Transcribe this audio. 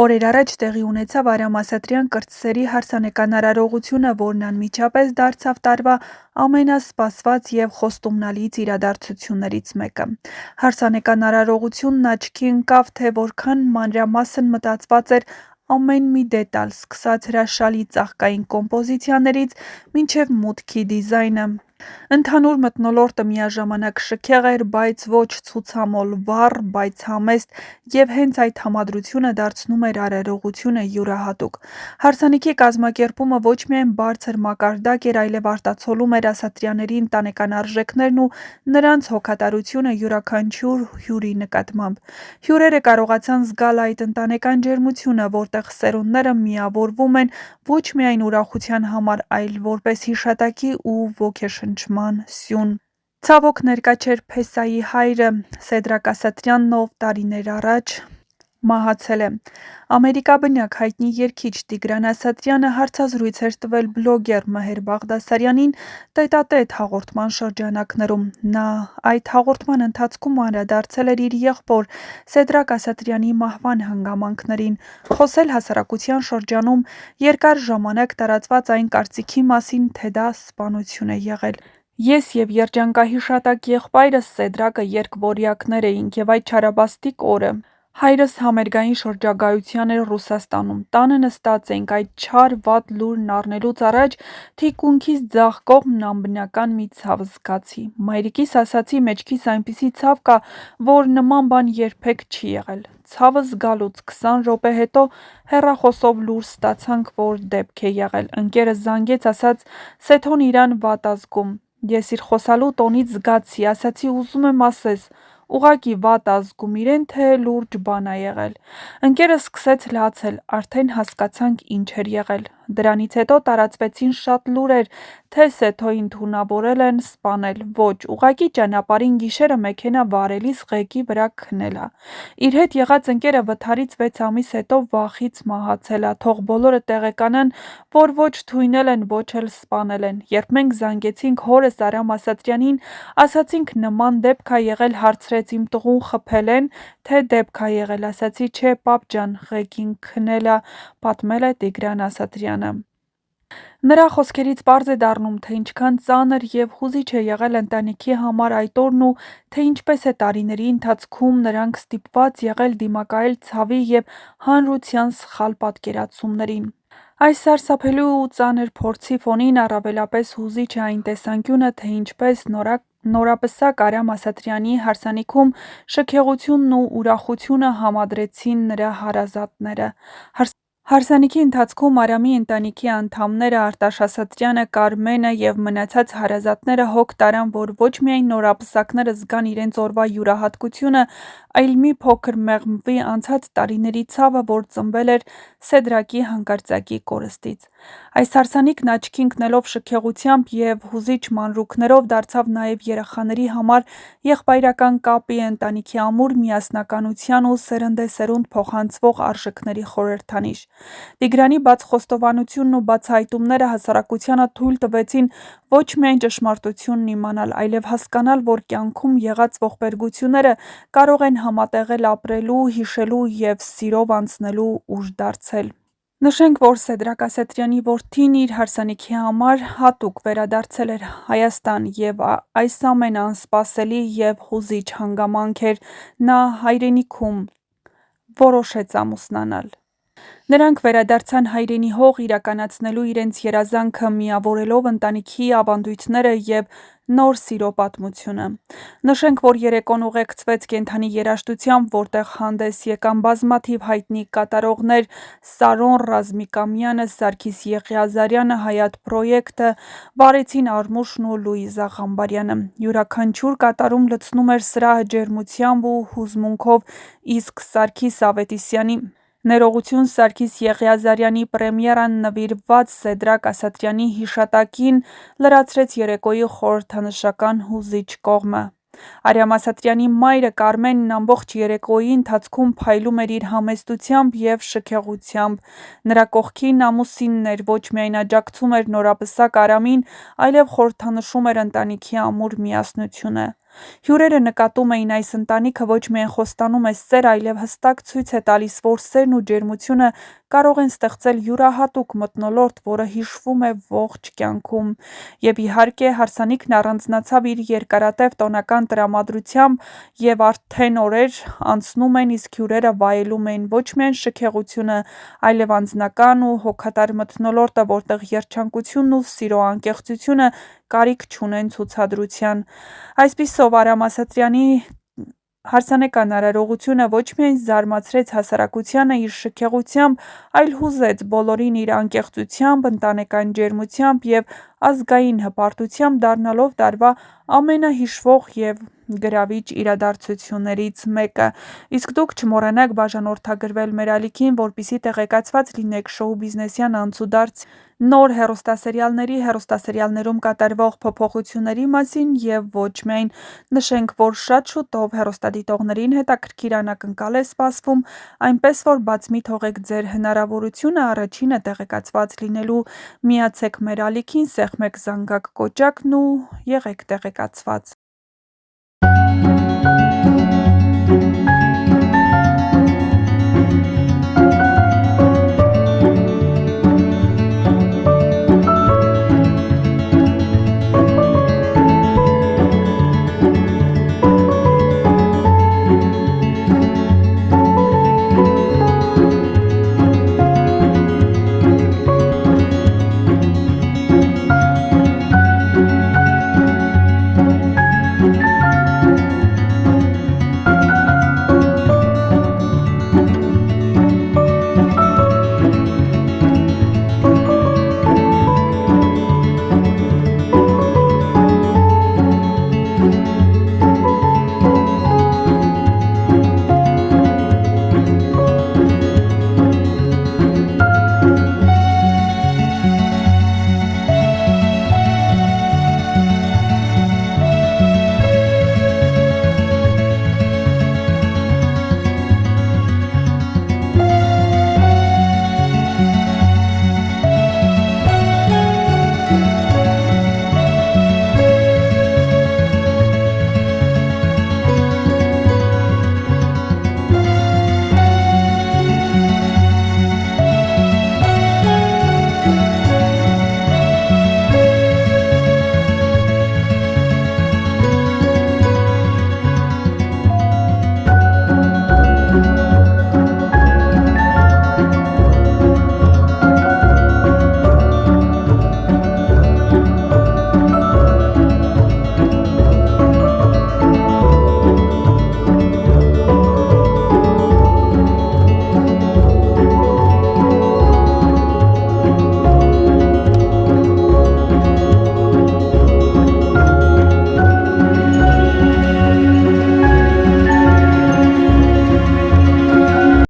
Օրեր առաջ տեղի ունեցավ Արամ Ասատրյան կրտսերի հարսանեկան որն անմիջապես դարձավ տարվա ամենասպասված և խոստումնալից իրադարձություններից մեկը։ Հարսանեկան արարողությունն աչքի ընկավ, թե որքան մանրամասն մտածված էր ամեն մի դետալ, սկսած հրաշալի ծաղկային կոմպոզիցիաներից մինչև մուտքի դիզայնը։ Ընդհանուր մթնոլորտը միաժամանակ շքեղ էր, բայց ոչ ցուցամոլ, վառ, բայց համեստ, և հենց այդ համադրությունը դարձնում էր արարողությունը յուրահատուկ։ Հարսանիքի կազմակերպումը ոչ միայն բարձր մակարդակ էր, այլև արտացոլում էր Ասատրյանների ընտանեկան արժեքներն ու նրանց հոգատարությունը յուրաքանչյուր հյուրի նկատմամբ։ Հյուրերը կարողացան զգալ այդ ընտանեկան ջերմությունը, որտեղ սերունդները միավորվում են ոչ միայն ուրախության համար, այլ որպես հիշատակի ու ոգեշնչման սյուն։ Ցավոք ներկա չէր Փեսայի հայրը՝ Սեդրակ Ասատրյանն, ով տարիներ առաջ մահացել է։ Ամերիկաբնակ հայտնի երգիչ Տիգրան Ասատրյանը հարցազրույց էր տվել բլոգեր Մհեր Բաղդասարյանին տետատետ հաղորդման շրջանակներում։ Նա այդ հաղորդման ընթացքում անդրադարձել էր իր եղբոր Սեդրակ Ասատրյանի մահվան հանգամանքներին, խոսել հասարակության շրջանում երկար ժամանակ տարածված այն կարծիքի մասին, թե դա սպանություն է եղել։ Ես և երջանկահիշատակ եղբայրս Սեդրակը երկվորյակներ էինք, և այդ չարաբաստիկ օրը հայրս համերգային շրջագայության էր Ռուսաստանում։ Տանը նստած էինք, այդ չար վատ լուրն առնելուց առաջ թիկունքիս ձախ կողմն անբնական մի ցավ զգացի։ Մայրիկիս ասացի՝ մեջքիս այնպիսի ցավ կա, որ նման բան երբեք չի եղել։ Ցավը զգալուց 20 րոպե հետո հեռախոսով լուր ստացանք, որ դեպք է եղել։ Ընկերս զանգեց, ասաց՝ Սեթոն իրան վատ ա զգում։ Ես իր խոսալու տոնից զգացի, ասացի՝ ուզում եմ ասես, ուղղակի վատ ա զգում իրեն, թե լուրջ բան ա եղել։ Ընկերս սկսեց լացել, արդեն հասկացանք ինչ էր եղել։ Դրանից հետո տարածվեցին շատ լուրեր, թե Սեթոյին թունավորել են, սպանել։ Ոչ, ուղղակի ճանապարհին գիշերը մեքենա վարելիս ղեկի վրա քնել ա։ Իր հետ եղած ընկերը վթարից 6 ամիս հետո վախից մահացել ա, թող բոլորը տեղեկանան, որ ոչ թույնել են, ոչ էլ սպանել են։ Երբ մենք զանգեցինք հորս Արամ Ասատրյանին, ասացինք նման դեպք ա եղել, հարցրեց իմ տղուն խփել են, թե դեպք ա եղել, ասացի չէ պապ ջան, ղեկին քնել ա, պատմել է Տիգրան Ասատրյանը։ Նրա խոսքերից պարզ է դառնում, թե ինչքան ծանր և հուզիչ է եղել ընտանիքի համար այդ օրն ու թե ինչպես է տարիների ընթացքում նրանք ստիպված եղել դիմակայել ցավի և հանրության սխալ պատկերացումներին։ Այս սարսափելի ու ծանր փորձի ֆոնին առավելապես հուզիչ է այն տեսանկյունը, թե ինչպես նորապսակ Արամ Ասատրյանի հարսանիքում շքեղությունն ու ուրախությունը համադրեցին նրա հարազատները։ Հարսանիքի ընթացքում Արամի ընտանիքի անդամները՝ Արտաշ Ասատրյանը, Կարմենը և մնացած հարազատները հոգ տարան, որ ոչ միայն նորապսակները զգան իրենց օրվա յուրահատկությունը, այլ մի փոքր մեղմվի անցած տարիների ցավը, որ ծնվել էր Սեդրակի հանկարծակի կորստից։ Այս հարսանիքն աչքի ընկնելով շքեղությամբ և հուզիչ մանրուքներով դարձավ նաև երեխաների համար եղբայրական կապի, ընտանիքի ամուր միասնականության ու սերնդեսերունդ փոխանցվող արժեքների խորհրդանիշ։ Տիգրանի բաց խոստովանությունն ու բացահայտումները հասարակությանը թույլ տվեցին ոչ միայն ճշմարտությունն իմանալ, այլև հասկանալ, որ կյանքում եղած ողբերգությունները կարող են համատեղել ապրելու, հիշելու և սիրով անցնելու ուժ դարձել։ Նշենք, որ Սեդրակ Ասատրյանի որդին իր հարսանիքի համար հատուկ վերադարձել էր Հայաստան, և այս ամենը անսպասելի և հուզիչ հանգամանք էր։ Նա հայրենիքում որոշեց ամուսնանալ։ Նրանք վերադարձան հայրենի հող՝ իրականացնելու իրենց երազանքը՝ միավորելով ընտանիքի ավանդույթները և նոր սիրո պատմությունը։ Նշենք, որ երեկոն ուղեկցվեց կենդանի երաժշտությամբ, որտեղ հանդես եկան բազմաթիվ հայտնի կատարողներ՝ Սարոն Ռազմիկամյանը, Սարգիս Եղիազարյանը, Հայատ Պրոյեկտը, վարեցին Արմուշն ու Լուիզա Ղամբարյանը։ Յուրաքանչյուր կատարում լցնում էր սրահը ջերմությամբ ու հուզմունքով, իսկ Սարգիս Ավետիսյանի ներողություն Սարգիս Եղիազարյանի պրեմիերան նվիրված Սեդրակ Ասատրյանի հիշատակին լրացրեց երեկոյի խորհրդանշական հուզիչ կողմը։ Արամ Ասատրյանի մայրը Կարմենն ամբողջ երեկոյի ընթացքում փայլում էր իր համեստությամբ և շքեղությամբ։ Նրա կողքին ամուսինն էր, ոչ միայն աջակցում էր նորապսակ Արամին, այլև խորհրդանշում էր ընտանիքի ամուր միասնությունը։ Հյուրերը նկատում էին այս ընտանիքը ոչ միայն խոստանում է սեր, այլև հստակ ցույց է տալիս, որ սերն ու ջերմությունը կարող են ստեղծել յուրահատուկ մթնոլորտ, որը հիշվում է ողջ կյանքում։ Եվ իհարկե, հարսանիքն առանձնացավ իր երկարատև տոնական տրամադրությամբ, և արդեն օրեր անցնում են, իսկ հյուրերը վայելում էին ոչ միայն շքեղությունը, այլև անձնական ու հոգատար մթնոլորտը, որտեղ երջանկությունն ու սիրո անկեղծությունը կարիք չունեն ցուցադրության։ Այսպիսով, Արամ Ասատրյանի հարսանեկան արարողությունը ոչ միայն զարմացրեց հասարակությանը իր շքեղությամբ, այլ հուզեց բոլորին իր անկեղծությամբ, ընտանեկան ջերմությամբ և ազգային հպարտությամբ, դառնալով տարվա ամենահիշվող և գրավիչ իրադարձություններից մեկը։ Իսկ դուք չմոռանաք բաժանորդագրվել մեր ալիքին, որպեսզի տեղեկացված լինեք շոու բիզնեսյան անցուդարձ նոր հեռուստասերիալներում կատարվող փոփոխությունների մասին և ոչ միայն։ Նշենք, որ շատ շուտով հեռուստադիտողներին հետաքրքիր անակնկալ է սպասվում, այնպես որ բաց մի թողեք ձեր հնարավորությունը առաջինը տեղեկացված լինելու։ Միացեք մեր ալիքին, սեղմեք զանգակ կոճակն ու եղեք տեղեկացված։